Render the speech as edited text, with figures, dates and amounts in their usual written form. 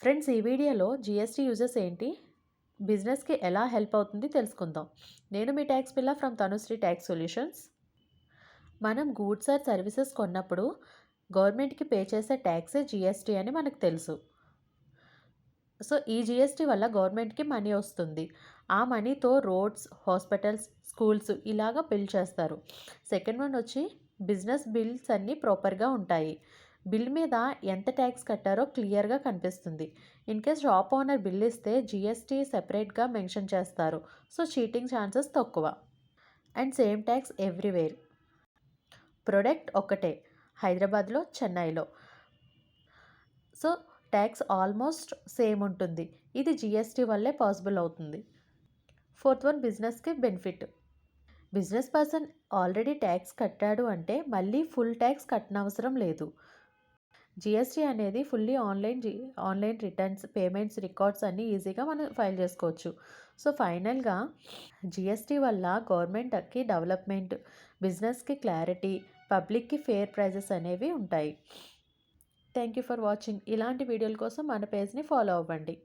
Friends, ఈ వీడియోలో GST uses ఏంటి, బిజినెస్కి ఎలా హెల్ప్ అవుతుంది తెలుసుకుందాం. నేను మీ ట్యాక్స్ పిల్ల ఫ్రమ్ తనుశ్రీ ట్యాక్స్ సొల్యూషన్స్. మనం గూడ్స్ ఆర్ సర్వీసెస్ కొన్నప్పుడు గవర్నమెంట్కి పే చేసే ట్యాక్సే జీఎస్టీ అని మనకు తెలుసు. సో ఈ జీఎస్టీ వల్ల గవర్నమెంట్కి మనీ వస్తుంది. ఆ మనీతో రోడ్స్, హాస్పిటల్స్, స్కూల్స్ ఇలాగా బిల్డ్ చేస్తారు. సెకండ్ వన్ వచ్చి బిజినెస్ బిల్స్ అన్నీ ప్రాపర్గా ఉంటాయి. బిల్ మీద ఎంత ట్యాక్స్ కట్టారో క్లియర్గా కనిపిస్తుంది. In case shop owner bill ఇస్తే జీఎస్టీ సెపరేట్గా మెన్షన్ చేస్తారు. సో చీటింగ్ ఛాన్సెస్ తక్కువ. And same tax everywhere. Product ఒకటే, హైదరాబాద్లో, చెన్నైలో. సో ట్యాక్స్ ఆల్మోస్ట్ సేమ్ ఉంటుంది. ఇది జీఎస్టీ వల్లే పాసిబుల్ అవుతుంది. ఫోర్త్ వన్, బిజినెస్కి benefit. Business person already tax కట్టాడు అంటే మళ్ళీ ఫుల్ ట్యాక్స్ కట్టనవసరం లేదు. జీఎస్టీ అనేది fully online returns, payments, records అన్నీ ఈజీగా మనం ఫైల్ చేసుకోవచ్చు. సో ఫైనల్గా జీఎస్టీ వల్ల గవర్నమెంట్కి డెవలప్మెంట్, బిజినెస్కి క్లారిటీ, పబ్లిక్కి ఫేర్ ప్రైజెస్ అనేవి ఉంటాయి. Thank you for watching. ఇలాంటి వీడియోల కోసం మన పేజ్ని ఫాలో అవ్వండి.